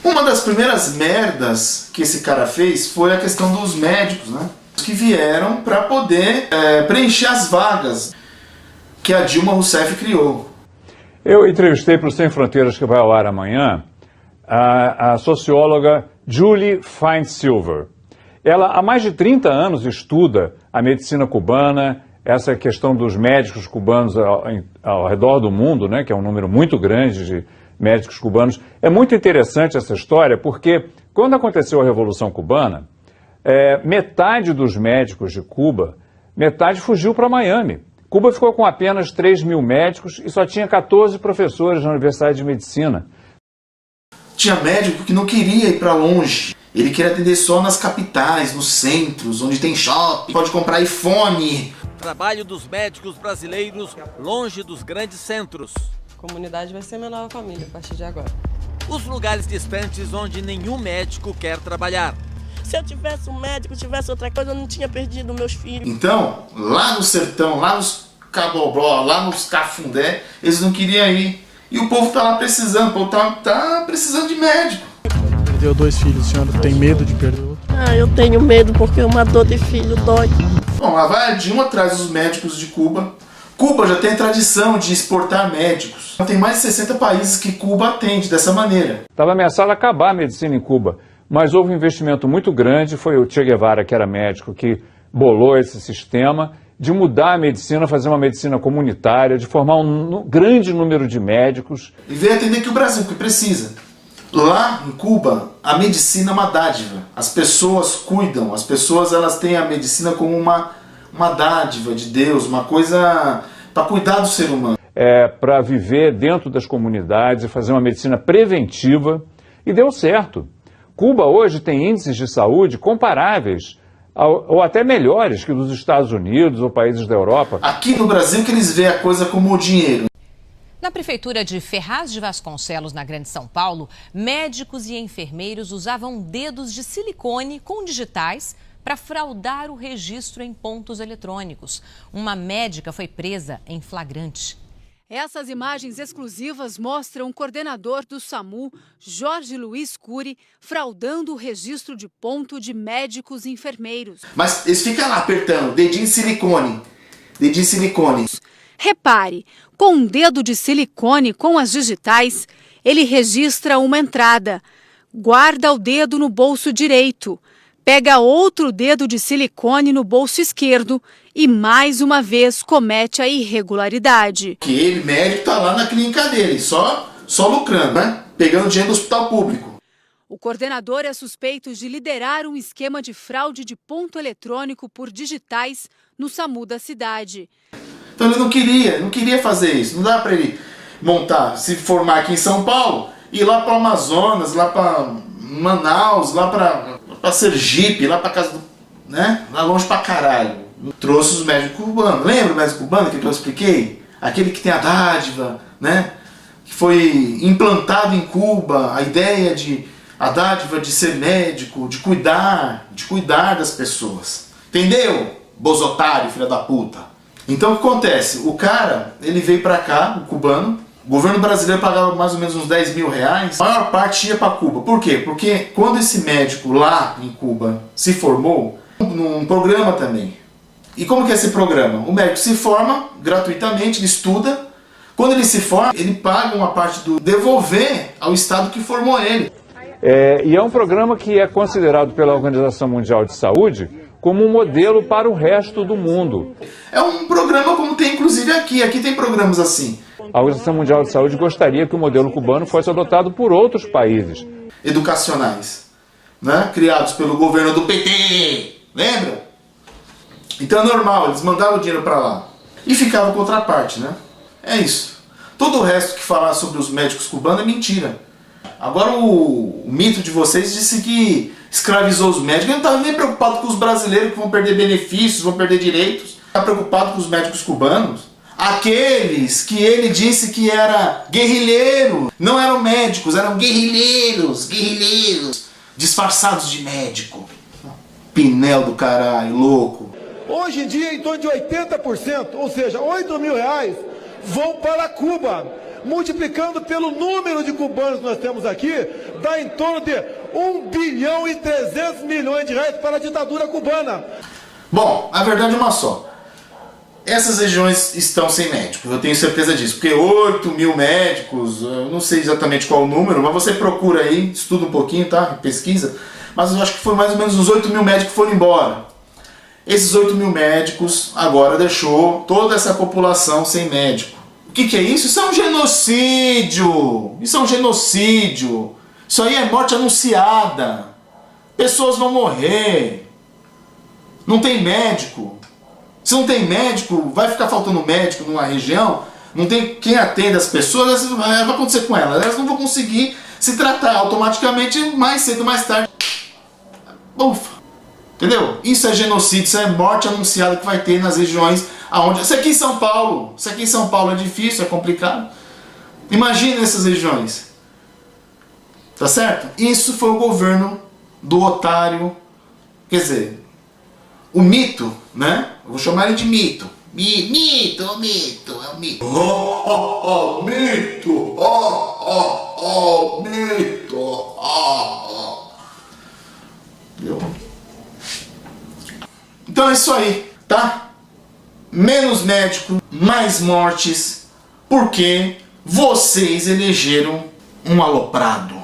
Uma das primeiras merdas que esse cara fez foi a questão dos médicos, né? Que vieram para poder preencher as vagas que a Dilma Rousseff criou. Eu entrevistei para o Sem Fronteiras, que vai ao ar amanhã, a socióloga Julie Feinsilver. Ela há mais de 30 anos estuda a medicina cubana, essa questão dos médicos cubanos ao redor do mundo, né, que é um número muito grande de médicos cubanos. É muito interessante essa história porque quando aconteceu a Revolução Cubana, metade dos médicos de Cuba, metade fugiu para Miami. Cuba ficou com apenas 3 mil médicos e só tinha 14 professores na Universidade de Medicina. Tinha médico que não queria ir para longe. Ele queria atender só nas capitais, nos centros, onde tem shopping, pode comprar iPhone. Trabalho dos médicos brasileiros longe dos grandes centros. A comunidade vai ser minha nova família a partir de agora. Os lugares distantes onde nenhum médico quer trabalhar. Se eu tivesse um médico, tivesse outra coisa, eu não tinha perdido meus filhos. Então, lá no sertão, lá nos Cabobró, lá nos Cafundé, eles não queriam ir. E o povo tá lá precisando, o povo tá precisando de médico. Perdeu 2 filhos, a senhora tem medo de perder outro? Eu tenho medo porque uma dor de filho dói. Bom, lá vai a Dilma atrás dos médicos de Cuba. Cuba já tem tradição de exportar médicos. Tem mais de 60 países que Cuba atende dessa maneira. Estava ameaçado acabar a medicina em Cuba, mas houve um investimento muito grande, foi o Che Guevara, que era médico, que bolou esse sistema de mudar a medicina, fazer uma medicina comunitária, de formar um grande número de médicos. E veio atender aqui o Brasil, que precisa. Lá em Cuba, a medicina é uma dádiva. As pessoas cuidam, as pessoas elas têm a medicina como uma dádiva de Deus, uma coisa para cuidar do ser humano. Para viver dentro das comunidades e fazer uma medicina preventiva, e deu certo. Cuba hoje tem índices de saúde comparáveis ou até melhores que dos Estados Unidos ou países da Europa. Aqui no Brasil que eles veem a coisa como o dinheiro. Na prefeitura de Ferraz de Vasconcelos, na Grande São Paulo, médicos e enfermeiros usavam dedos de silicone com digitais para fraudar o registro em pontos eletrônicos. Uma médica foi presa em flagrante. Essas imagens exclusivas mostram o coordenador do SAMU, Jorge Luiz Cury, fraudando o registro de ponto de médicos e enfermeiros. Mas eles ficam lá apertando, dedinho de silicone, dedinho de silicone. Repare, com um dedo de silicone com as digitais, ele registra uma entrada, guarda o dedo no bolso direito, pega outro dedo de silicone no bolso esquerdo e mais uma vez comete a irregularidade. Que ele, médico, tá lá na clínica dele, só lucrando, né? Pegando dinheiro do hospital público. O coordenador é suspeito de liderar um esquema de fraude de ponto eletrônico por digitais no SAMU da cidade. Então ele não queria fazer isso. Não dá para ele montar, se formar aqui em São Paulo, ir lá para o Amazonas, lá para Manaus, lá para Sergipe, lá para casa do, né? Lá longe pra caralho. Trouxe os médicos cubanos. Lembra o médico cubano que eu expliquei? Aquele que tem a dádiva, né? Que foi implantado em Cuba, a ideia a dádiva de ser médico, de cuidar das pessoas. Entendeu? Bozotário, filha da puta. Então o que acontece? O cara, ele veio pra cá, o cubano, o governo brasileiro pagava mais ou menos uns 10 mil reais, a maior parte ia pra Cuba. Por quê? Porque quando esse médico lá em Cuba se formou, num programa também. E como que é esse programa? O médico se forma gratuitamente, ele estuda. Quando ele se forma, ele paga uma parte do devolver ao Estado que formou ele. E é um programa que é considerado pela Organização Mundial de Saúde como um modelo para o resto do mundo. É um programa como tem inclusive aqui. Aqui tem programas assim. A Organização Mundial de Saúde gostaria que o modelo cubano fosse adotado por outros países. Educacionais, né? Criados pelo governo do PT. Lembra? Então é normal, eles mandavam o dinheiro para lá. E ficava com outra parte, né? É isso. Todo o resto que falar sobre os médicos cubanos é mentira. Agora o mito de vocês disse que escravizou os médicos. Ele não estava nem preocupado com os brasileiros que vão perder benefícios, vão perder direitos. Está preocupado com os médicos cubanos. Aqueles que ele disse que era guerrilheiro. Não eram médicos, eram guerrilheiros. Disfarçados de médico. Pinel do caralho, louco. Hoje em dia, em torno de 80%, ou seja, 8 mil reais, vão para Cuba. multiplicando pelo número de cubanos que nós temos aqui, dá em torno de 1 bilhão e 300 milhões de reais para a ditadura cubana. Bom, a verdade é uma só. Essas regiões estão sem médicos, eu tenho certeza disso, porque 8 mil médicos, eu não sei exatamente qual o número, mas você procura aí, estuda um pouquinho, tá? Pesquisa, mas eu acho que foi mais ou menos uns 8 mil médicos que foram embora. Esses 8 mil médicos agora deixou toda essa população sem médico. O que é isso? Isso é um genocídio! Isso é um genocídio! Isso aí é morte anunciada! Pessoas vão morrer! Não tem médico! Se não tem médico, vai ficar faltando médico numa região, não tem quem atenda as pessoas, vai acontecer com elas. Elas não vão conseguir se tratar automaticamente, mais cedo ou mais tarde. Ufa! Entendeu? Isso é genocídio, isso é morte anunciada que vai ter nas regiões aonde... Isso aqui em São Paulo. Isso aqui em São Paulo é difícil, é complicado. Imagina essas regiões. Tá certo? Isso foi o governo do otário. Quer dizer, o mito, né? Eu vou chamar ele de mito. Mito, é o mito. Mito, mito. Entendeu? Então é isso aí, tá? Menos médico, mais mortes, porque vocês elegeram um aloprado.